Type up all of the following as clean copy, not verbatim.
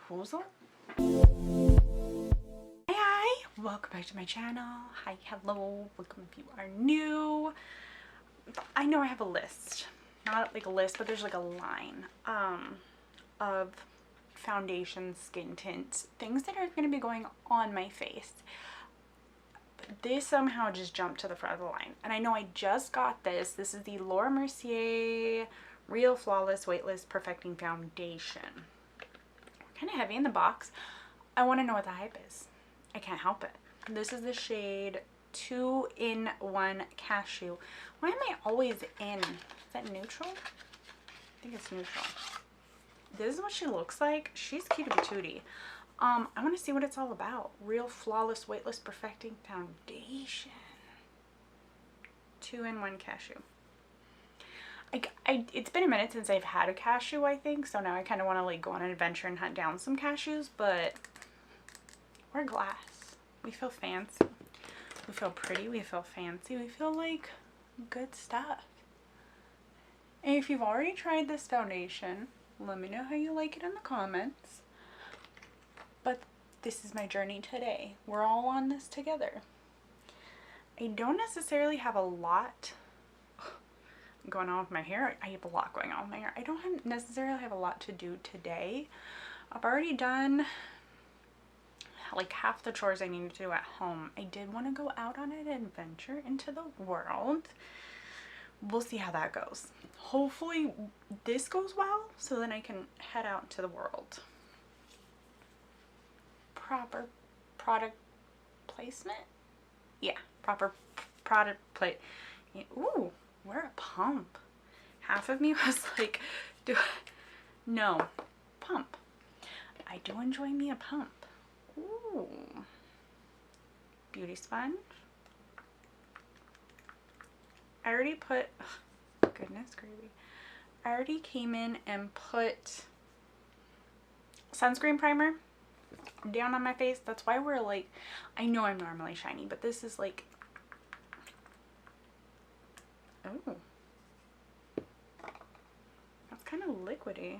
Who's up? Hi, welcome back to my channel. Hi, hello, welcome if you are new. I know I have a list, not like a list, but there's like a line of foundations, skin tints, things that are going to be going on my face. But this somehow just jumped to the front of the line. And I know I just got this. This is the Mercier Real Flawless Weightless Perfecting Foundation. Kind of heavy in the box. I want to know what the hype is. I can't help it. This is the shade 2-in-1 Cashew. Why am I always in? Is that neutral? I think it's neutral. This is what she looks like. She's cutie patootie. I want to see what it's all about. Real Flawless Weightless Perfecting Foundation. 2-in-1 Cashew. It's been a minute since I've had a cashew, I think, so now I kind of want to like go on an adventure and hunt down some cashews, but we're glass. We feel fancy. We feel pretty. We feel fancy. We feel like good stuff. And if you've already tried this foundation, let me know how you like it in the comments. But this is my journey today. We're all on this together. I don't necessarily have a lot going on with my hair. I have a lot going on with my hair. I don't necessarily have a lot to do today. I've already done like half the chores I needed to do at home. I did want to go out on an adventure into the world. We'll see how that goes. Hopefully this goes well so then I can head out into the world. Proper product placement? Yeah, proper product plate. Ooh. We're a pump. Half of me was like, no, pump. I do enjoy me a pump. Ooh. Beauty sponge. I already put, goodness gravy. I already came in and put sunscreen primer down on my face. That's why we're like, I know I'm normally shiny, but this is like, oh, that's kind of liquidy.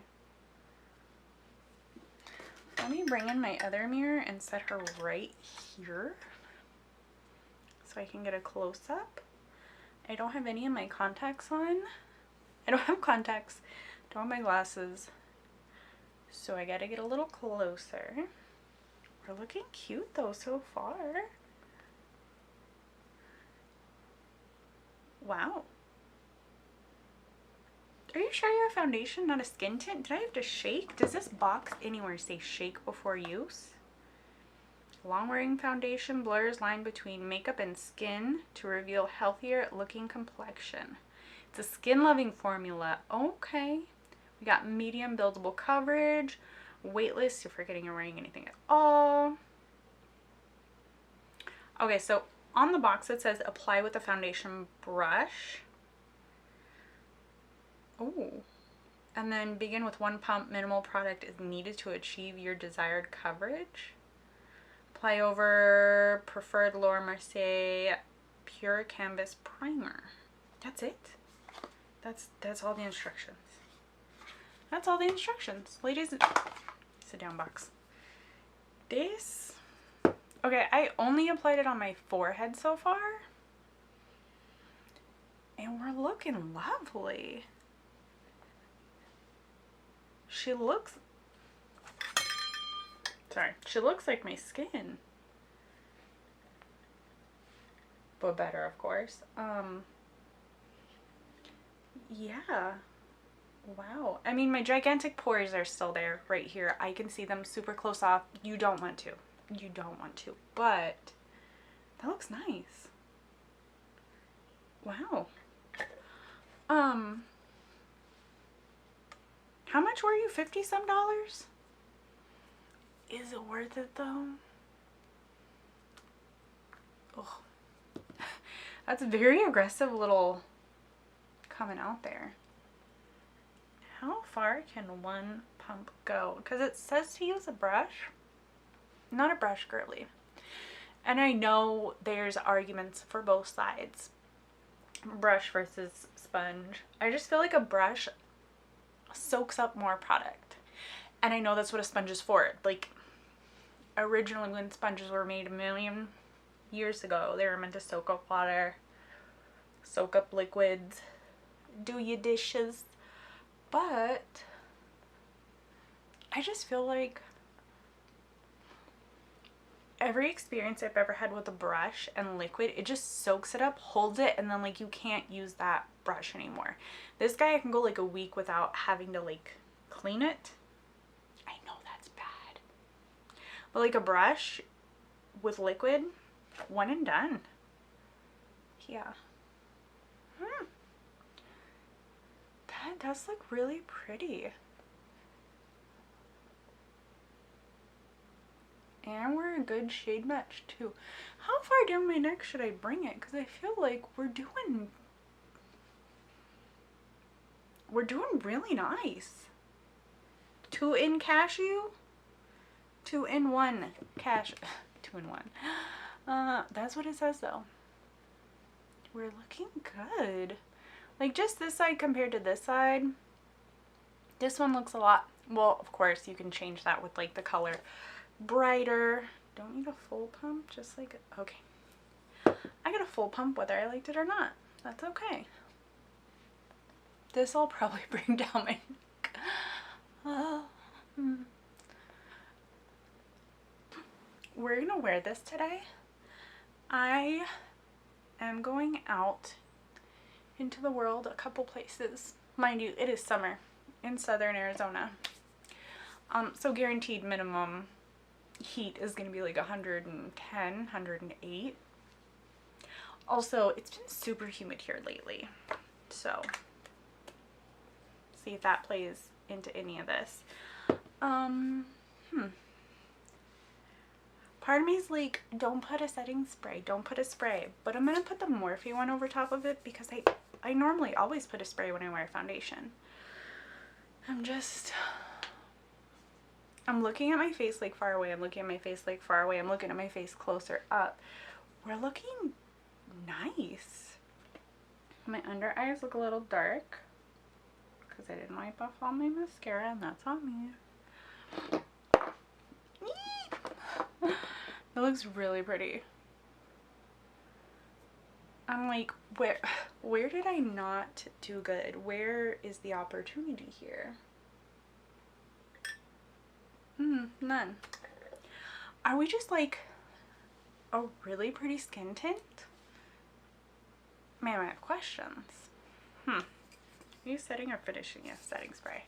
Let me bring in my other mirror and set her right here so I can get a close-up. I don't have any of my contacts on. I don't have contacts, don't have my glasses, so I gotta get a little closer. We're looking cute though so far. Wow. Are you sure you're a foundation, not a skin tint? Did I have to shake? Does this box anywhere say shake before use? Long wearing foundation blurs line between makeup and skin to reveal healthier looking complexion. It's a skin loving formula. Okay. We got medium buildable coverage, weightless, you're forgetting you're wearing anything at all. Okay, so on the box it says apply with a foundation brush. Oh, and then begin with one pump. Minimal product is needed to achieve your desired coverage. Apply over preferred Mercier Pure Canvas Primer. That's it. That's all the instructions. That's all the instructions, ladies. Sit down, box. This. Okay, I only applied it on my forehead so far, and we're looking lovely. She looks like my skin, but better, of course. Yeah, wow. I mean, my gigantic pores are still there right here. I can see them super close off. You don't want to, but that looks nice. Wow. How much were you? $50 some? Is it worth it though? Oh, that's very aggressive little coming out there. How far can one pump go? Because it says to use a brush, not a brush girly. And I know there's arguments for both sides, brush versus sponge. I just feel like a brush soaks up more product. And I know that's what a sponge is for. Like, originally when sponges were made a million years ago, they were meant to soak up water, soak up liquids, do your dishes. But I just feel like every experience I've ever had with a brush and liquid, it just soaks it up, holds it, and then like you can't use that brush anymore. This guy, I can go like a week without having to like clean it. I know that's bad. But like a brush with liquid, one and done. Yeah. That does look really pretty. And we're a good shade match too. How far down my neck should I bring it? Because I feel like we're doing really nice. 2 in cashew, 2 in 1 cashew, 2 in 1. That's what it says though. We're looking good. Like just this side compared to this side, this one looks a lot, well, of course you can change that with like the color brighter. Don't need a full pump, just like, okay. I got a full pump whether I liked it or not. That's okay. This will probably bring down my neck. We're gonna wear this today. I am going out into the world a couple places. Mind you, it is summer in southern Arizona. So guaranteed minimum heat is going to be like 110, 108. Also, it's been super humid here lately. So, see if that plays into any of this. Part of me is like, don't put a setting spray, don't put a spray. But I'm going to put the Morphe one over top of it because I normally always put a spray when I wear foundation. I'm looking at my face like far away. I'm looking at my face like far away. I'm looking at my face closer up. We're looking nice. My under eyes look a little dark because I didn't wipe off all my mascara, and that's on me. It looks really pretty. I'm like, where did I not do good? Where is the opportunity here? None. Are we just like a really pretty skin tint? Man, I have questions. Are you setting or finishing? Yes, setting spray.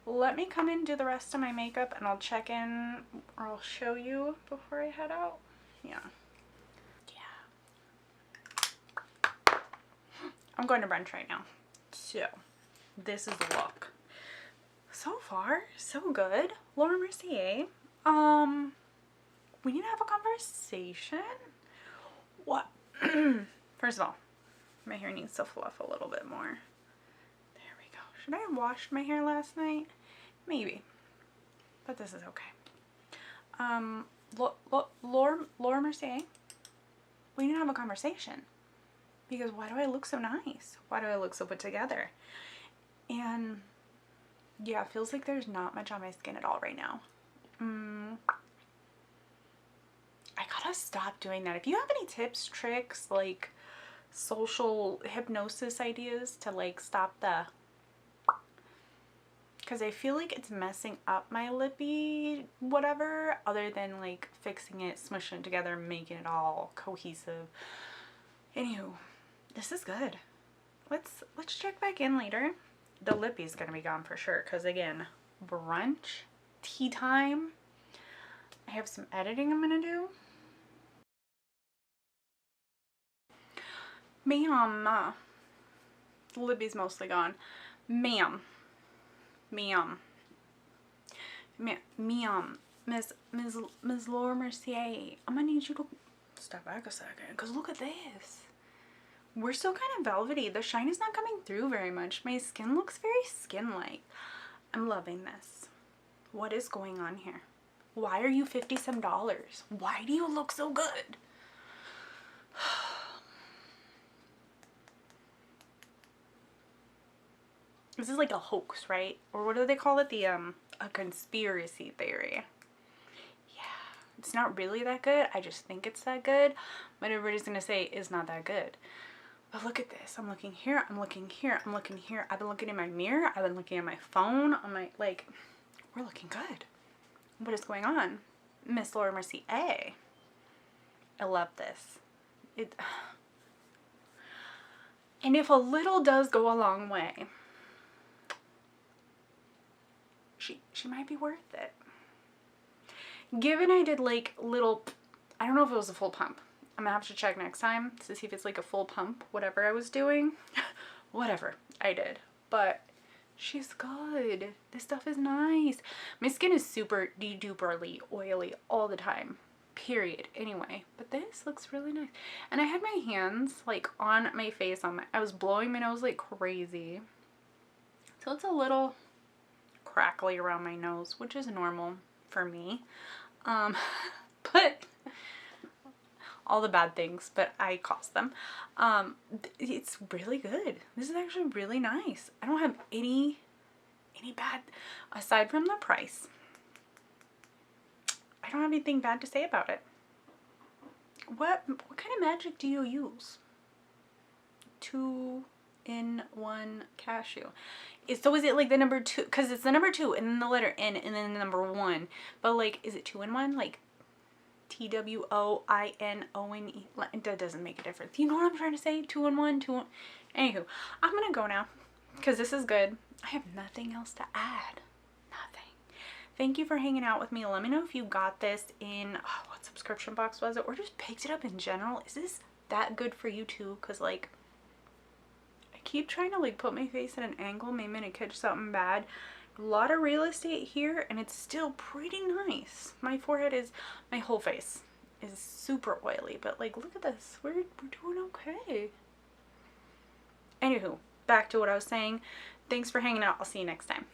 Let me come in, do the rest of my makeup, and I'll check in, or I'll show you before I head out. Yeah. I'm going to brunch right now. So, this is the look. So far, so good. Laura Mercier. We need to have a conversation. What? First of all, my hair needs to fluff a little bit more. There we go. Should I have washed my hair last night? Maybe. But this is okay. Laura Mercier, we need to have a conversation. Because why do I look so nice? Why do I look so put together? And yeah, it feels like there's not much on my skin at all right now. I gotta stop doing that. If you have any tips, tricks, like social hypnosis ideas to like stop the... Because I feel like it's messing up my lippy whatever, other than like fixing it, smushing it together, making it all cohesive. Anywho, this is good. Let's check back in later. The lippy's gonna be gone for sure, because again, brunch, tea time. I have some editing I'm gonna do. Ma'am, the lippy's mostly gone. Ma'am, Miss Laura Mercier, I'm gonna need you to step back a second, because look at this. We're still kind of velvety. The shine is not coming through very much. My skin looks very skin-like. I'm loving this. What is going on here? Why are you $50 some? Why do you look so good? This is like a hoax, right? Or what do they call it? The a conspiracy theory. Yeah, it's not really that good. I just think it's that good. But everybody's gonna say it's not that good. But look at this. I'm looking here. I'm looking here. I'm looking here. I've been looking in my mirror. I've been looking at my phone. On my, like, we're looking good. What is going on? Miss Laura Mercier. I love this. And if a little does go a long way, she might be worth it. Given I did like little, I don't know if it was a full pump. I'm gonna have to check next time to see if it's like a full pump, whatever I was doing. Whatever I did. But she's good. This stuff is nice. My skin is super de-duperly oily all the time. Period. Anyway, but this looks really nice. And I had my hands like on my face, I was blowing my nose like crazy. So it's a little crackly around my nose, which is normal for me. But all the bad things, but I caused them. It's really good. This is actually really nice. I don't have any bad, aside from the price. I don't have anything bad to say about it. What kind of magic do you use? 2-in-1 cashew. So is it like the number 2? Because it's the number 2 and then the letter N and then the number 1. But like, is it 2-in-1? Like TWOINONE? That doesn't make a difference. You know what I'm trying to say? 2-in-1, 2. Anywho, I'm gonna go now because this is good. I have nothing else to add. Nothing. Thank you for hanging out with me. Let me know if you got this in, what subscription box was it? Or just picked it up in general. Is this that good for you too? Because like, I keep trying to like put my face at an angle. Maybe I'm gonna catch something bad. A lot of real estate here and it's still pretty nice. My forehead is, my whole face is super oily. But like, look at this. We're doing okay. Anywho, back to what I was saying. Thanks for hanging out. I'll see you next time.